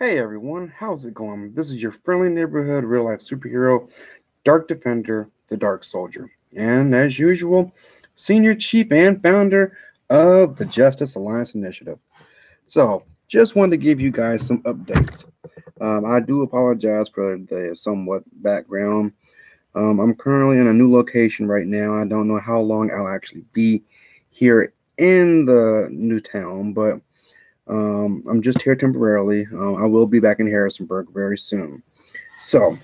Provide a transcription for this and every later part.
Hey everyone, how's it going? This is your friendly neighborhood real life superhero, Dark Defender, the Dark Soldier. And as usual, Senior Chief and founder of the Justice Alliance Initiative. So, just wanted to give you guys some updates. I do apologize for the somewhat background. I'm currently in a new location right now. I don't know how long I'll actually be here in the new town, but I'm just here temporarily. I will be back in Harrisonburg very soon. So,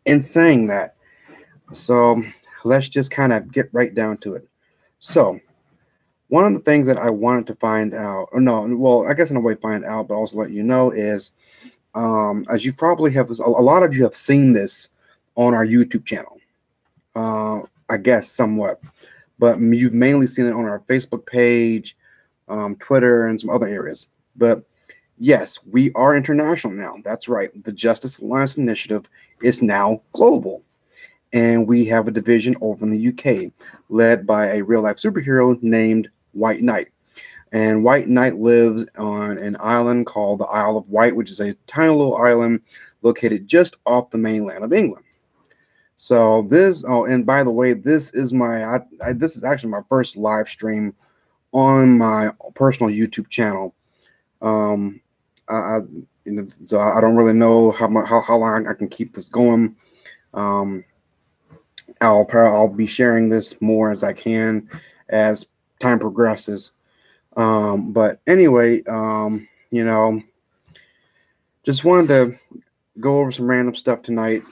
in saying that, so let's just kind of get right down to it. So, one of the things that I wanted to find out, or no, well, I guess in a way find out, but also let you know is, as you probably have, a lot of you have seen this on our YouTube channel. I guess somewhat, but you've mainly seen it on our Facebook page, Twitter, and some other areas. But yes, we are international now. That's right. The Justice Alliance Initiative is now global. And we have a division over in the UK led by a real life superhero named White Knight. And White Knight lives on an island called the Isle of Wight, which is a tiny little island located just off the mainland of England. So this, oh, and by the way, this is actually my first live stream on my personal YouTube channel. Um, I so I don't really know how long I can keep this going. Um, I'll be sharing this more as I can as time progresses. But anyway, just wanted to go over some random stuff tonight.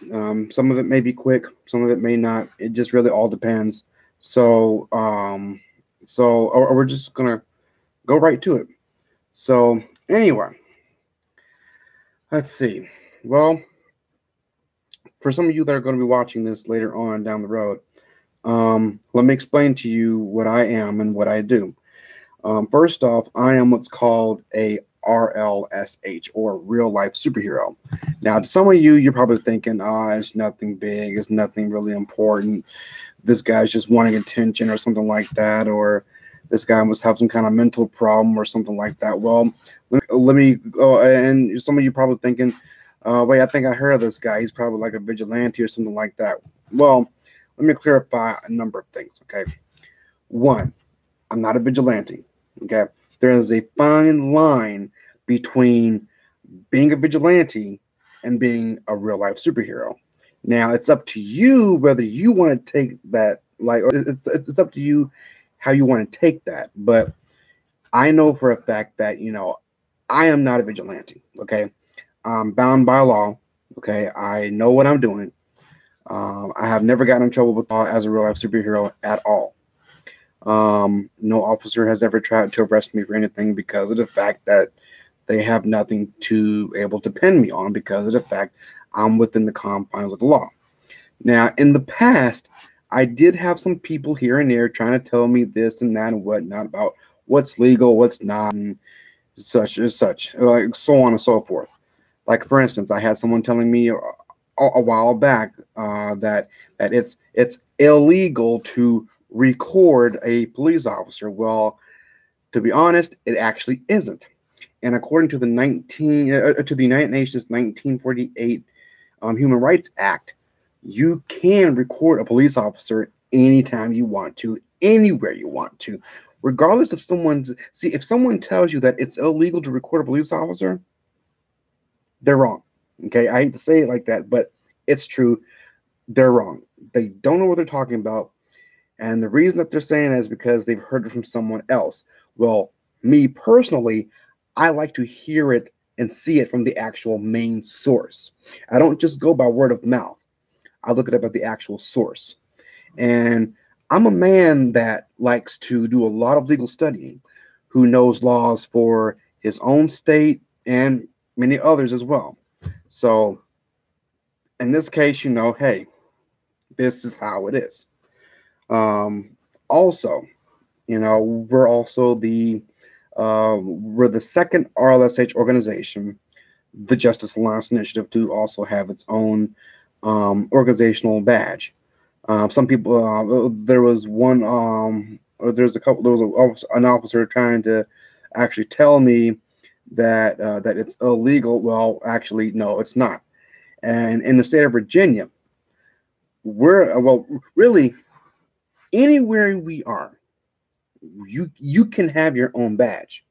Some of it may be quick, some of it may not. It just really all depends. So, or we're just gonna go right to it. So, anyway, let's see. Well, for some of you that are going to be watching this later on down the road, let me explain to you what I am and what I do. First off, I am what's called a RLSH, or real life superhero. Now, to some of you, you're probably thinking, it's nothing big, it's nothing really important. This guy's just wanting attention or something like that, or this guy must have some kind of mental problem or something like that. Well, let me go. And some of you probably thinking, wait, I think I heard of this guy. He's probably like a vigilante or something like that. Well, let me clarify a number of things, okay? One, I'm not a vigilante, okay? There is a fine line between being a vigilante and being a real life superhero. Now, it's up to you whether you want to take that, like, or it's up to you how you want to take that. But I know for a fact that, I am not a vigilante, okay? I'm bound by law, okay? I know what I'm doing. I have never gotten in trouble with law as a real life superhero at all. No officer has ever tried to arrest me for anything because of the fact that they have nothing to able to pin me on because of the fact I'm within the confines of the law. Now, in the past, I did have some people here and there trying to tell me this and that and whatnot about what's legal, what's not, and such, like so on and so forth. Like for instance, I had someone telling me a while back that it's illegal to record a police officer. Well, to be honest, it actually isn't. And according to the United Nations 1948 Human Rights Act, you can record a police officer anytime you want to, anywhere you want to, regardless of someone's. See, if someone tells you that it's illegal to record a police officer, they're wrong. Okay, I hate to say it like that, but it's true. They're wrong. They don't know what they're talking about. And the reason that they're saying that is because they've heard it from someone else. Well, me personally, I like to hear it and see it from the actual main source. I don't just go by word of mouth. I look it up at the actual source. And I'm a man that likes to do a lot of legal studying, who knows laws for his own state and many others as well. So in this case, hey, this is how it is. Also, we're the second RLSH organization, the Justice Alliance Initiative, to also have its own organizational badge. Some people, there was one, or there's a couple, there was an officer trying to actually tell me that it's illegal. Well, actually, no, it's not. And in the state of Virginia, we're well, really anywhere we are, you can have your own badge.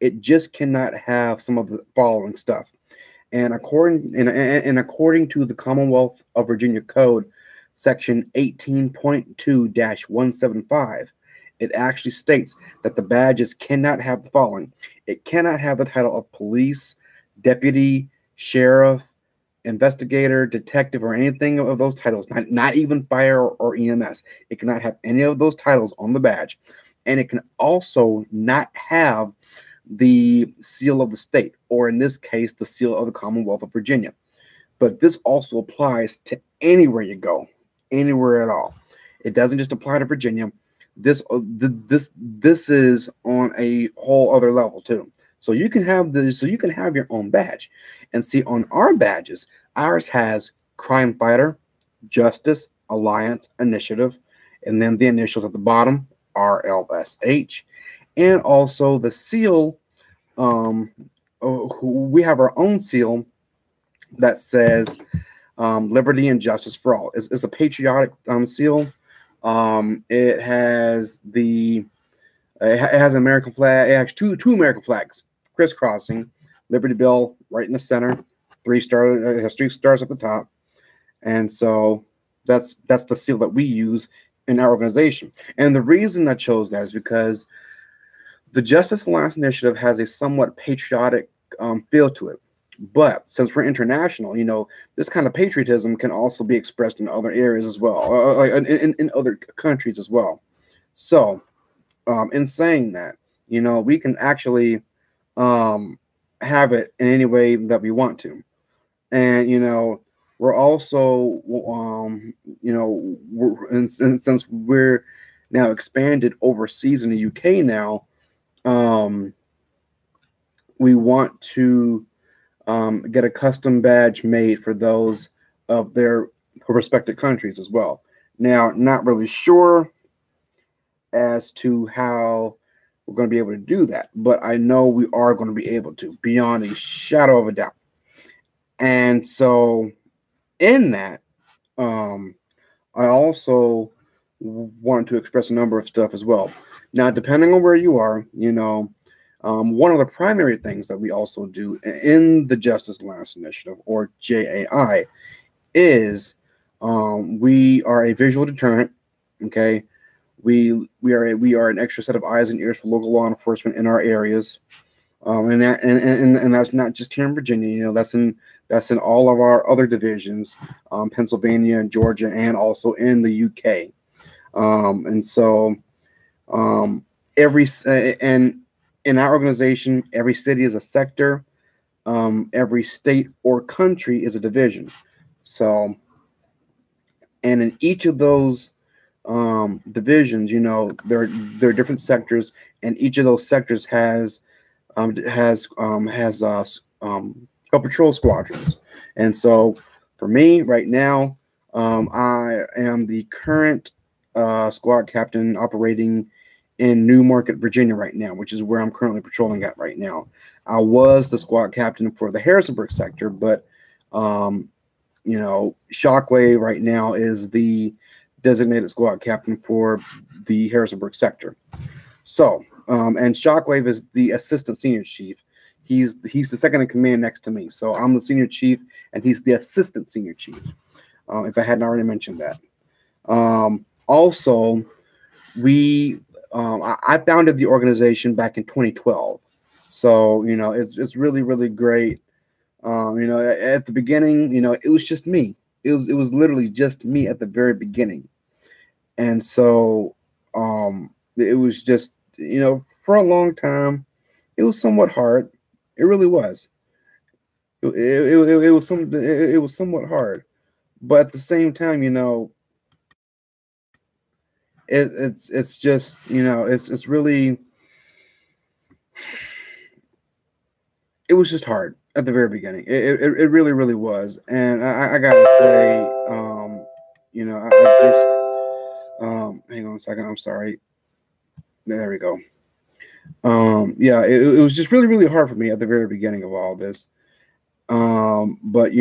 It just cannot have some of the following stuff. And according to the Commonwealth of Virginia Code, Section 18.2-175, it actually states that the badges cannot have the following. It cannot have the title of police, deputy, sheriff, investigator, detective, or anything of those titles, not even fire or EMS. It cannot have any of those titles on the badge. And it can also not have the seal of the state, or in this case, the seal of the Commonwealth of Virginia. But this also applies to anywhere you go, anywhere at all. It doesn't just apply to Virginia. This is on a whole other level too. So you can have your own badge. And see, on our badges, ours has crime fighter, justice, alliance, initiative, and then the initials at the bottom, RLSH, and also the seal. Um, we have our own seal that says liberty and justice for all. It's a patriotic seal. It has an American flag. It has two American flags crisscrossing, Liberty Bell right in the center, 3 stars. It has 3 stars at the top, and so that's the seal that we use in our organization. And the reason I chose that is because the Justice Alliance Initiative has a somewhat patriotic feel to it. But since we're international, this kind of patriotism can also be expressed in other areas as well, in other countries as well. So, in saying that, we can actually have it in any way that we want to. And, we're also, and since we're now expanded overseas in the UK now, we want to get a custom badge made for those of their respective countries as well. Now, not really sure as to how we're going to be able to do that, but I know we are going to be able to, beyond a shadow of a doubt. And so, in that, I also want to express a number of stuff as well. Now, depending on where you are, one of the primary things that we also do in the Justice Alliance Initiative, or JAI, is we are a visual deterrent. Okay, we are an extra set of eyes and ears for local law enforcement in our areas, and that's not just here in Virginia. That's in all of our other divisions, Pennsylvania and Georgia, and also in the UK. And so in our organization, every city is a sector. Every state or country is a division. So, and in each of those divisions, there are different sectors, and each of those sectors has patrol squadrons. And so, for me right now, I am the current squad captain operating in Newmarket, Virginia right now, which is where I'm currently patrolling at right now. I was the squad captain for the Harrisonburg sector, but Shockwave right now is the designated squad captain for the Harrisonburg sector. So, and Shockwave is the assistant senior chief. He's the second in command next to me. So I'm the senior chief, and he's the assistant senior chief. If I hadn't already mentioned that. Also, I founded the organization back in 2012. So, it's really, really great. At the beginning, it was just me. It was literally just me at the very beginning. And so, it was just, for a long time, it was somewhat hard. It really was. It was somewhat hard. But at the same time, it's just, it's really, it was just hard at the very beginning. It really, really was. And I gotta say, I just, hang on a second. I'm sorry. There we go. Yeah, it was just really, really hard for me at the very beginning of all this. But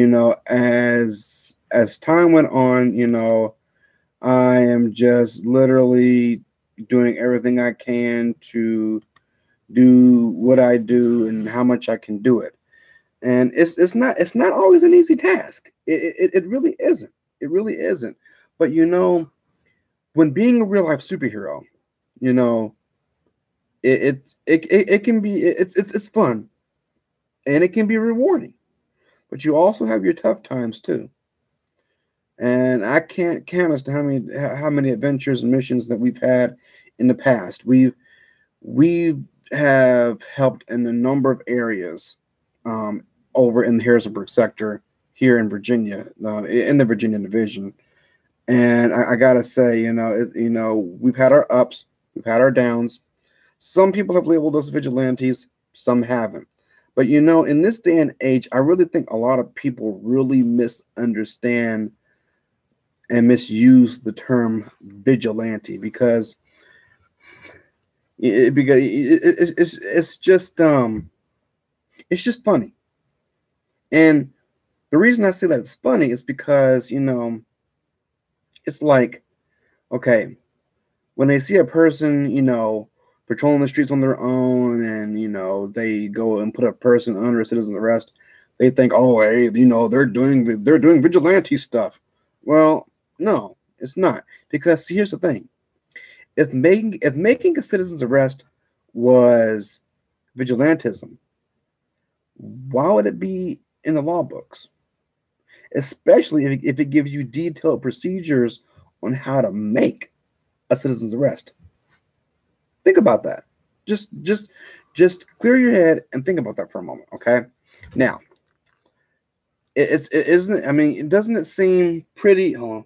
as time went on, I am just literally doing everything I can to do what I do and how much I can do it. And it's not always an easy task. It really isn't. It really isn't. But when being a real life superhero, you know, it can be it's fun and it can be rewarding. But you also have your tough times too. And I can't count as to how many adventures and missions that we've had in the past. We have helped in a number of areas over in the Harrisonburg sector here in Virginia, in the Virginia division. And I gotta say, we've had our ups, we've had our downs. Some people have labeled us vigilantes, some haven't. But in this day and age, I really think a lot of people really misunderstand and misuse the term vigilante because it's just funny. And the reason I say that it's funny is because it's like, okay, when they see a person patrolling the streets on their own and they go and put a person under a citizen's arrest, they think, oh, hey, they're doing vigilante stuff. Well, no, it's not, because see, here's the thing: if making a citizen's arrest was vigilantism, why would it be in the law books? Especially if it gives you detailed procedures on how to make a citizen's arrest. Think about that. Just clear your head and think about that for a moment, okay? Now, it isn't. I mean, doesn't it seem pretty? Hold on,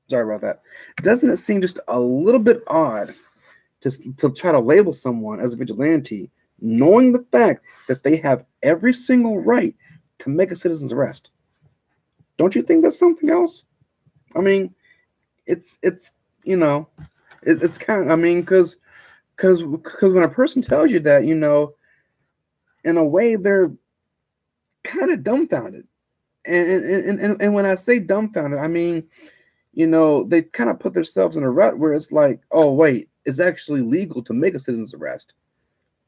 sorry about that. Doesn't it seem just a little bit odd to try to label someone as a vigilante, knowing the fact that they have every single right to make a citizen's arrest? Don't you think that's something else? I mean, it's it's kind of, I mean, because when a person tells you that, in a way they're kind of dumbfounded. And when I say dumbfounded, I mean, they kind of put themselves in a rut where it's like, oh wait, it's actually legal to make a citizen's arrest.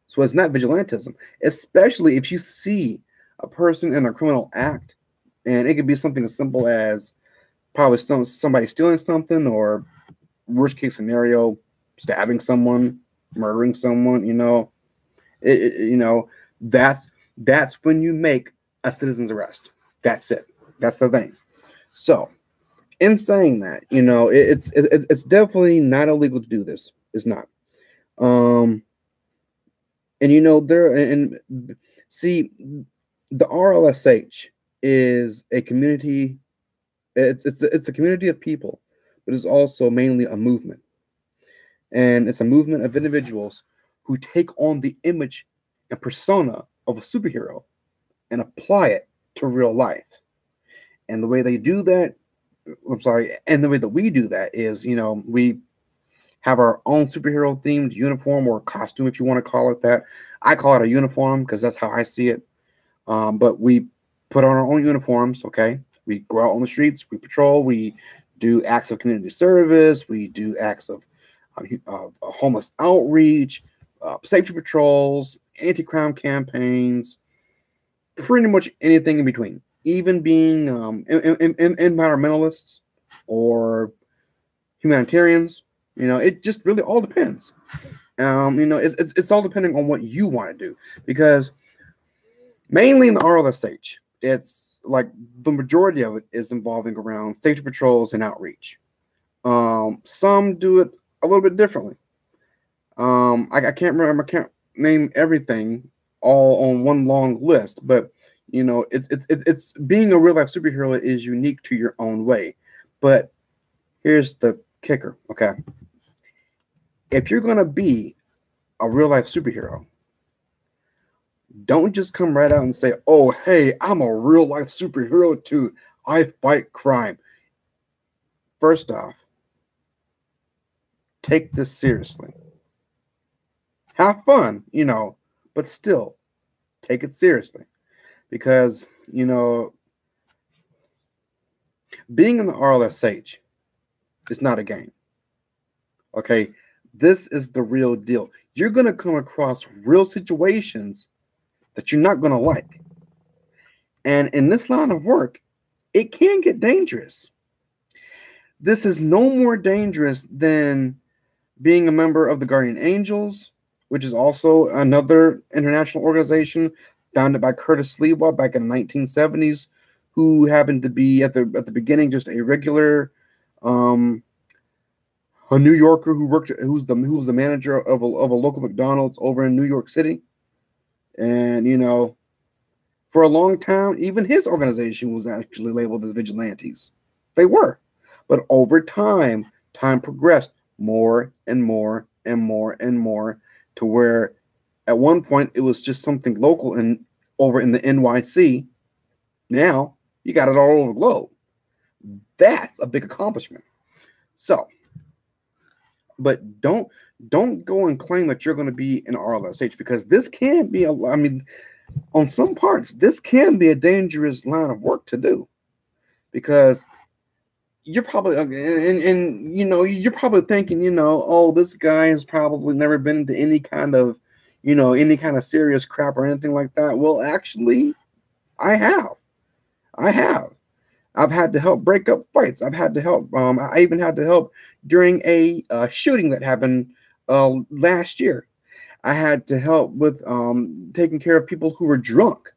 So it's not vigilantism, especially if you see a person in a criminal act, and it could be something as simple as probably somebody stealing something, or worst case scenario, stabbing someone, murdering someone. That's when you make a citizen's arrest. That's it. That's the thing. So, in saying that, it's definitely not illegal to do this. It's not. And there and see, the RLSH is a community. It's a community of people, but it's also mainly a movement, and it's a movement of individuals who take on the image and persona of a superhero and apply it to real life. And the way they do that, and the way that we do that is, we have our own superhero themed uniform or costume, if you want to call it that. I call it a uniform because that's how I see it. But we put on our own uniforms, okay? We go out on the streets, we patrol, we do acts of community service, we do acts of homeless outreach, safety patrols, anti-crime campaigns, pretty much anything in between. Even being environmentalists or humanitarians, it just really all depends. It's all depending on what you want to do, because mainly in the RLSH, it's like the majority of it is involving around safety patrols and outreach. Some do it a little bit differently. I can't remember. I can't name everything all on one long list, but it's being a real life superhero is unique to your own way. But here's the kicker, okay? If you're gonna be a real life superhero, don't just come right out and say, "Oh, hey, I'm a real life superhero too. I fight crime." First off, take this seriously. Have fun, you know, but still take it seriously because, you know, being in the RLSH is not a game. Okay, this is the real deal. You're going to come across real situations that you're not going to like. And in this line of work, it can get dangerous. This is no more dangerous than being a member of the Guardian Angels, which is also another international organization founded by Curtis Sliwa back in the 1970s, who happened to be at the beginning just a regular a New Yorker who was the manager of a local McDonald's over in New York City. And, you know, for a long time, even his organization was actually labeled as vigilantes. They were. But over time progressed more and more and more and more to where at one point it was just something local and over in the NYC. Now you got it all over the globe. That's a big accomplishment. So, but don't go and claim that you're going to be an RLSH, because this can be on some parts, this can be a dangerous line of work to do, because you're probably and you know, you're probably thinking, you know, oh, this guy has probably never been into any kind of, you know, any kind of serious crap or anything like that. Well, actually, I have. I've had to help break up fights. I've had to help. I even had to help during a shooting that happened last year. I had to help with taking care of people who were drunk.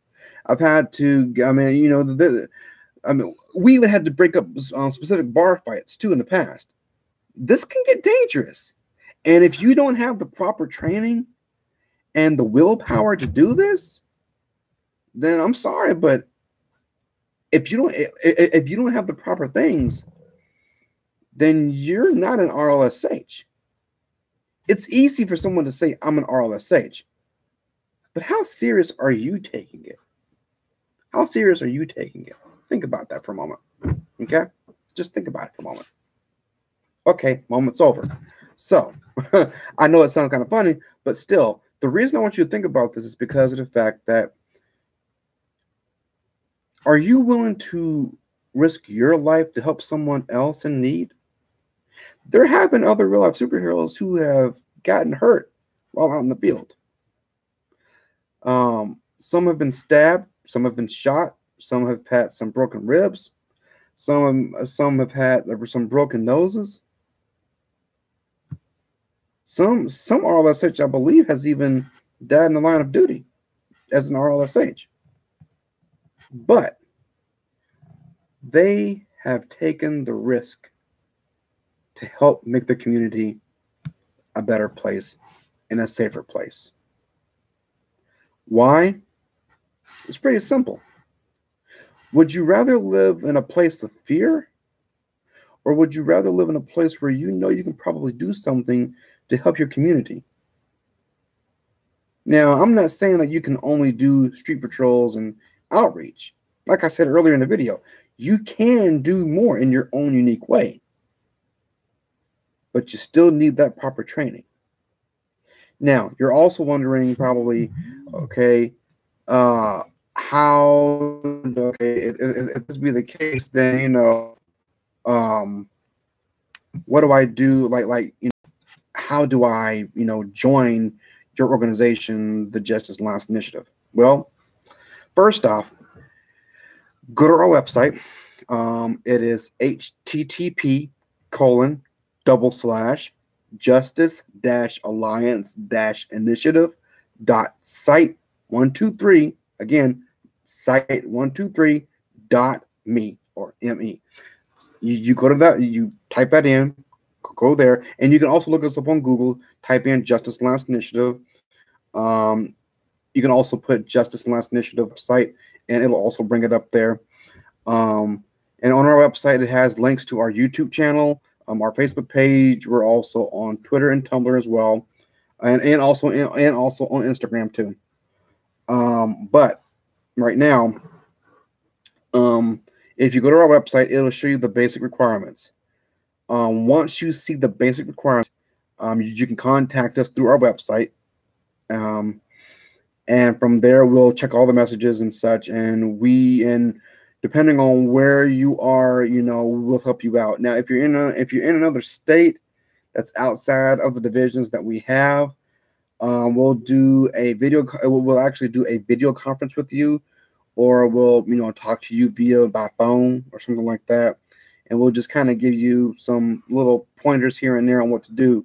I've had to. I mean, you know, we even had to break up specific bar fights too in the past. This can get dangerous, and if you don't have the proper training and the willpower to do this, then I'm sorry, but if you don't have the proper things, then you're not an RLSH. It's easy for someone to say, I'm an RLSH, but how serious are you taking it? How serious are you taking it? Think about that for a moment. Okay? Just think about it for a moment. Okay, moment's over. So, I know it sounds kind of funny, but still, the reason I want you to think about this is because of the fact that, are you willing to risk your life to help someone else in need? There have been other real-life superheroes who have gotten hurt while out in the field. Some have been stabbed, some have been shot, some have had some broken ribs, some have had some broken noses. Some RLSH, I believe, has even died in the line of duty as an RLSH. But they have taken the risk to help make the community a better place and a safer place. Why? It's pretty simple. Would you rather live in a place of fear, or would you rather live in a place where you know you can probably do something to help your community? Now, I'm not saying that you can only do street patrols and outreach. Like I said earlier in the video, you can do more in your own unique way, but you still need that proper training. Now, you're also wondering probably, okay, if this be the case, then, you know, what do I do? Like, you know, how do I, you know, join your organization, the Justice Alliance Initiative? Well, first off, go to our website. It is http://justice-alliance-initiative.site123, again, site123.me or ME. You go to that, you type that in, go there, and you can also look us up on Google, type in Justice Alliance Initiative. You can also put Justice Alliance Initiative site, and it'll also bring it up there. And on our website, it has links to our YouTube channel, our Facebook page. We're also on Twitter and Tumblr as well, and also on Instagram too. But right now, if you go to our website, it'll show you the basic requirements. Once you see the basic requirements, you can contact us through our website. Um, and from there, we'll check all the messages and such. And depending on where you are, we'll help you out. Now, if you're in another state that's outside of the divisions that we have, we'll do a video. We'll actually do a video conference with you, or we'll talk to you by phone or something like that, and we'll just kind of give you some little pointers here and there on what to do.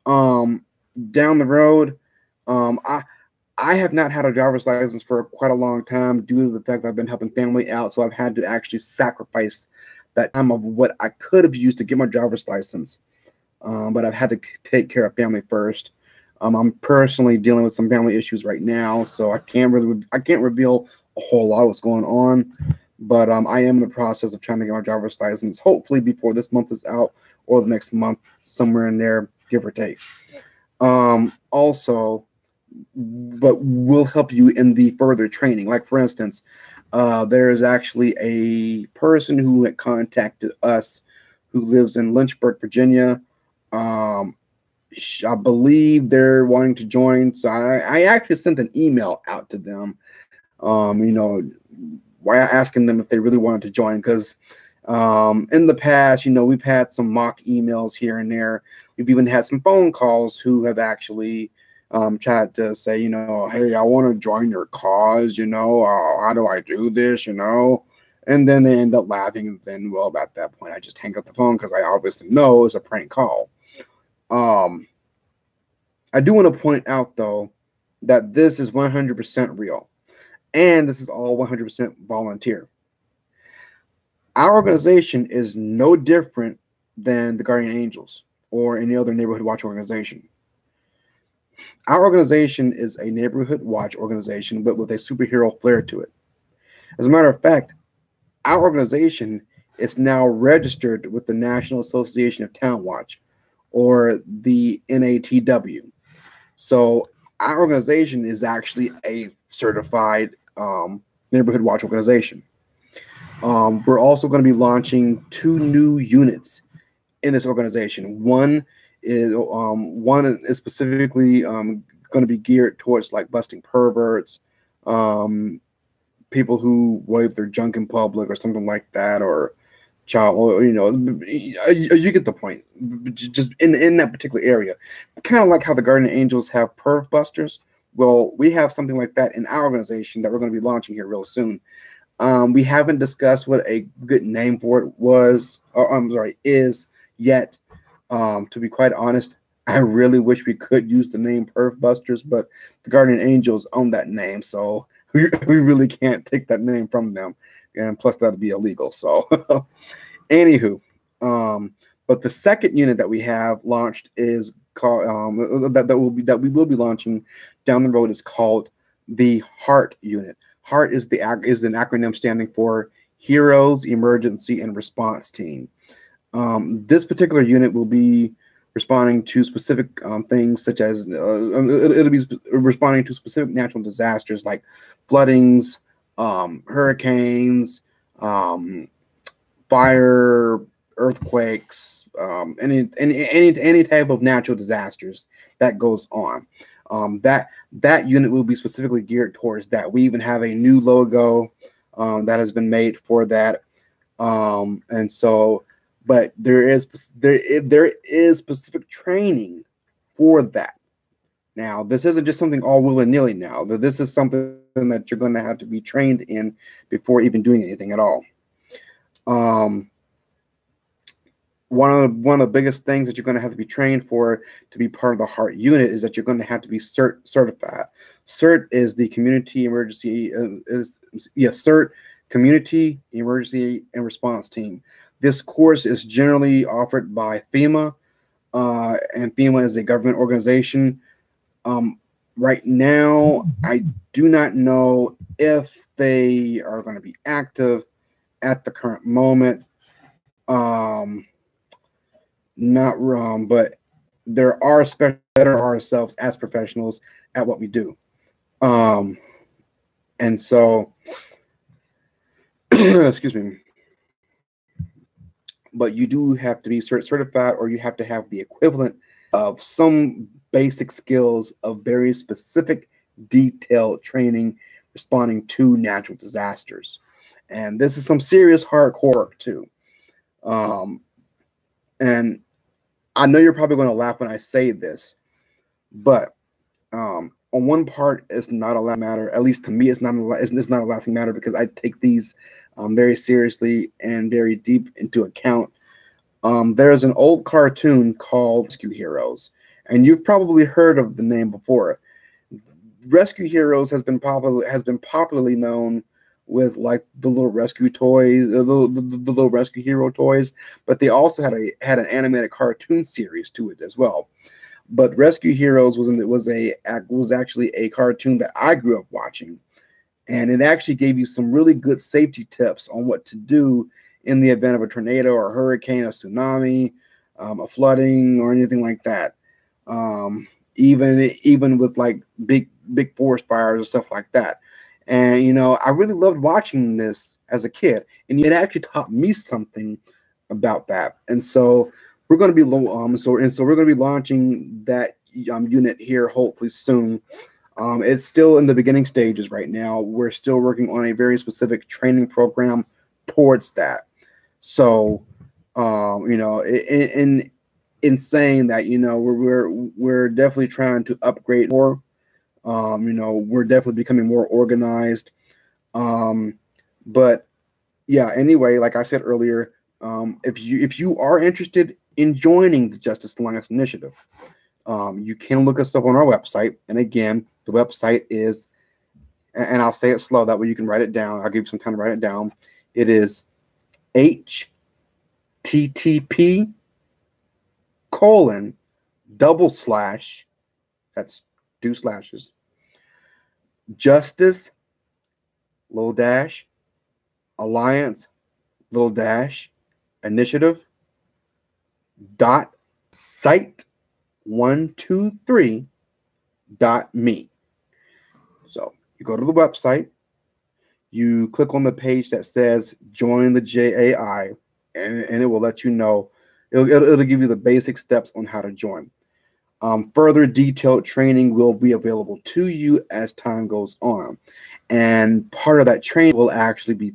Down the road, I have not had a driver's license for quite a long time due to the fact that I've been helping family out, so I've had to actually sacrifice that time of what I could have used to get my driver's license. But I've had to take care of family first. I'm personally dealing with some family issues right now, so I can't reveal a whole lot of what's going on. But I am in the process of trying to get my driver's license, hopefully before this month is out or the next month, somewhere in there, give or take. Also, but we'll help you in the further training. Like, for instance, there is actually a person who had contacted us who lives in Lynchburg, Virginia. I believe they're wanting to join. So I actually sent an email out to them, asking them if they really wanted to join. Because in the past, we've had some mock emails here and there. We've even had some phone calls who have actually tried to say, hey, I want to join your cause, how do I do this, And then they end up laughing. And then, well, at that point, I just hang up the phone because I obviously know it's a prank call. I do want to point out, though, that this is 100% real. And this is all 100% volunteer. Our organization is no different than the Guardian Angels or any other neighborhood watch organization. Our organization is a neighborhood watch organization, but with a superhero flair to it. As a matter of fact, our organization is now registered with the National Association of Town Watch, or the NATW. So our organization is actually a certified neighborhood watch organization. We're also going to be launching 2 new units in this organization. One is specifically going to be geared towards like busting perverts, people who wave their junk in public or something like that, or child, you get the point. Just in that particular area, kind of like how the Guardian Angels have perv busters. Well, we have something like that in our organization that we're going to be launching here real soon. We haven't discussed what a good name for it is yet. To be quite honest, I really wish we could use the name Perf Busters, but the Guardian Angels own that name, so we really can't take that name from them. And plus, that'd be illegal. So, anywho, but the second unit that we have launched is called that we will be launching down the road is called the HEART unit. HEART is an acronym standing for Heroes Emergency and Response Team. This particular unit will be responding to specific things such as it'll be responding to specific natural disasters like floodings, hurricanes, fire, earthquakes, any type of natural disasters that goes on. That unit will be specifically geared towards that. We even have a new logo that has been made for that, and so. But there is specific training for that. Now, this isn't just something all willy-nilly now. This is something that you're going to have to be trained in before even doing anything at all. One of the biggest things that you're going to have to be trained for to be part of the HEART unit is that you're going to have to be CERT certified. CERT is the Community Emergency CERT Community Emergency and Response Team. This course is generally offered by FEMA, and FEMA is a government organization. Right now, I do not know if they are going to be active at the current moment. Not wrong, but there are special better ourselves as professionals at what we do. And so, excuse me. But you do have to be certified, or you have to have the equivalent of some basic skills of very specific, detailed training responding to natural disasters. And this is some serious hardcore work too. And I know you're probably going to laugh when I say this, but on one part, it's not a laughing matter. At least to me, it's not a laughing matter because I take these very seriously and very deep into account. There's an old cartoon called Rescue Heroes, and you've probably heard of the name before. Rescue Heroes has been popularly known with like the little rescue toys, the little rescue hero toys, but they also had an animated cartoon series to it as well. But Rescue Heroes was actually a cartoon that I grew up watching, and it actually gave you some really good safety tips on what to do in the event of a tornado or a hurricane, a tsunami, a flooding, or anything like that. Even with like big forest fires and stuff like that. And you know, I really loved watching this as a kid, and it actually taught me something about that. And so we're going to be we're going to be launching that unit here hopefully soon. It's still in the beginning stages right now. We're still working on a very specific training program towards that. So, you know, in saying that, you know, we're definitely trying to upgrade more. You know, we're definitely becoming more organized. But yeah, anyway, like I said earlier, if you are interested in joining the Justice Alliance Initiative, you can look us up on our website. And again, the website is, and I'll say it slow, that way you can write it down. I'll give you some time to write it down. It is http:// that's 2 slashes, justice alliance initiative site123.me. So you go to the website, you click on the page that says join the JAI, and it will let you know. It'll give you the basic steps on how to join. Further detailed training will be available to you as time goes on, and part of that training will actually be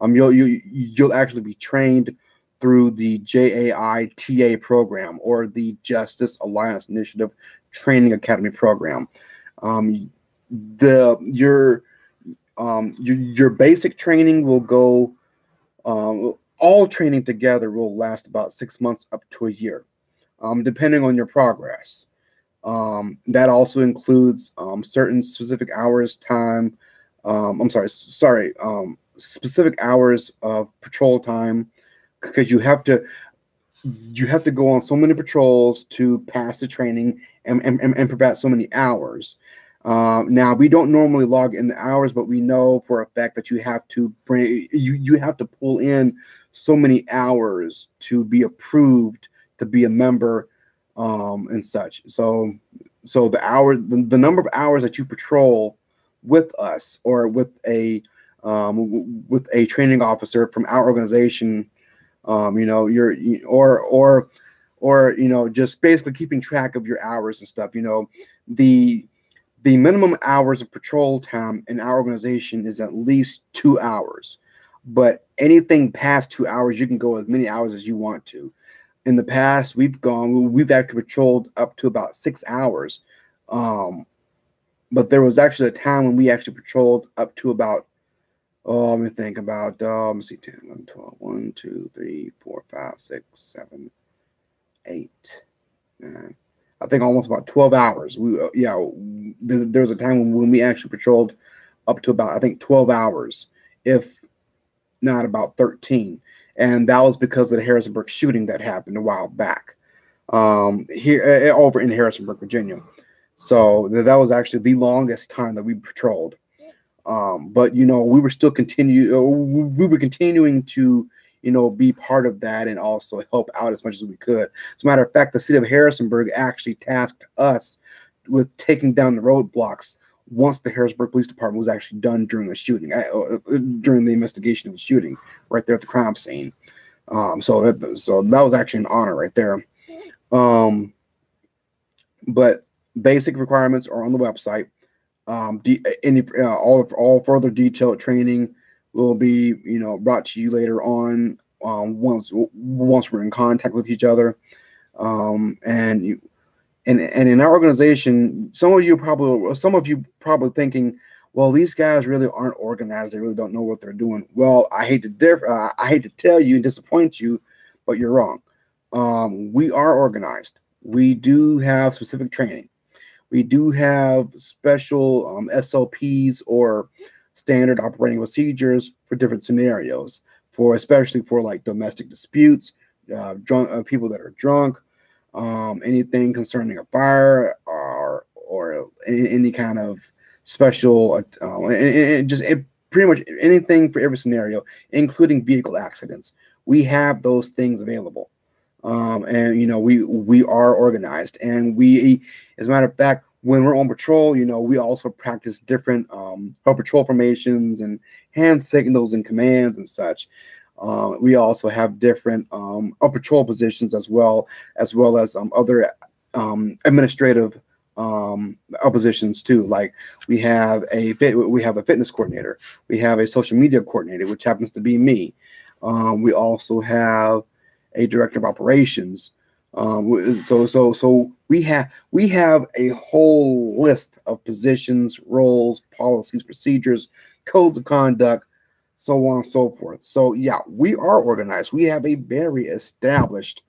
you'll actually be trained through the JAI TA program, or the Justice Alliance Initiative Training Academy program. Your basic training will go. All training together will last about 6 months up to a year, depending on your progress. That also includes certain specific hours time. Specific hours of patrol time, because you have to go on so many patrols to pass the training and provide so many hours. Now, we don't normally log in the hours, but we know for a fact that you have to pull in so many hours to be approved to be a member, and such. So the number of hours that you patrol with us, or with a training officer from our organization, you know, or you know, just basically keeping track of your hours and stuff. You know, the minimum hours of patrol time in our organization is at least 2 hours, but anything past 2 hours, you can go as many hours as you want to. In the past, we've actually patrolled up to about 6 hours, but there was actually a time when we actually patrolled up to about, let me think, about, let me see, 10, 11, 12, 1, 2, 3, 4, 5, 6, 7, 8, 9. I think almost about 12 hours. There was a time when we actually patrolled up to about, I think, 12 hours, if not about 13. And that was because of the Harrisonburg shooting that happened a while back, here over in Harrisonburg, Virginia. So that was actually the longest time that we patrolled. But you know, we were continuing to, you know, be part of that and also help out as much as we could. As a matter of fact, the city of Harrisonburg actually tasked us with taking down the roadblocks once the Harrisonburg Police Department was actually done during the shooting, during the investigation of the shooting, right there at the crime scene. So that was actually an honor right there. but basic requirements are on the website. All further detailed training will be, brought to you later on, once we're in contact with each other. And in our organization, some of you probably thinking, well, these guys really aren't organized. They really don't know what they're doing. Well, I hate to tell you and disappoint you, but you're wrong. We are organized. We do have specific training. We do have special SOPs, or standard operating procedures, for different scenarios, especially for like domestic disputes, drunk people that are drunk, anything concerning a fire, or any kind of special, pretty much anything for every scenario, including vehicle accidents. We have those things available. And we are organized, and we, as a matter of fact, when we're on patrol, we also practice different patrol formations and hand signals and commands and such. We also have different patrol positions, as well as other administrative positions too. Like we have a fitness coordinator, we have a social media coordinator, which happens to be me. We also have a director of operations. So we have a whole list of positions, roles, policies, procedures, codes of conduct, so on and so forth. So yeah, we are organized. We have a very established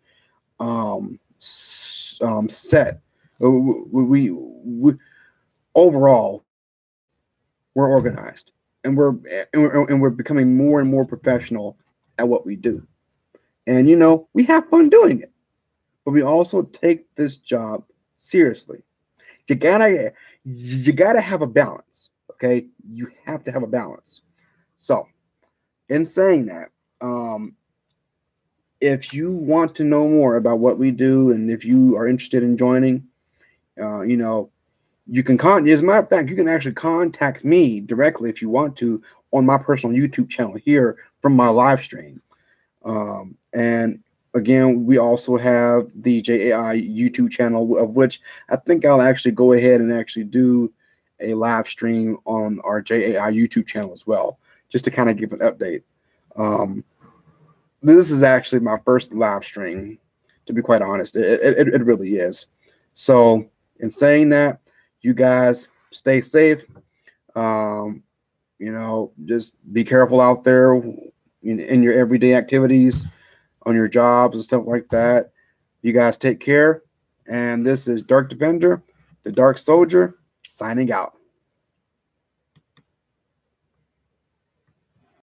set. We overall, we're organized, and we're becoming more and more professional at what we do. And we have fun doing it, but we also take this job seriously. You gotta have a balance. Okay, you have to have a balance. So, in saying that, if you want to know more about what we do, and if you are interested in joining, you can as a matter of fact, you can actually contact me directly if you want to, on my personal YouTube channel here from my live stream. And again, we also have the JAI YouTube channel, of which I think I'll actually go ahead and actually do a live stream on our JAI YouTube channel as well, just to kind of give an update. This is actually my first live stream, to be quite honest. It really is. So in saying that, you guys stay safe. Just be careful out there in your everyday activities, on your jobs and stuff like that. You guys take care. And this is Dark Defender, the Dark Soldier, signing out.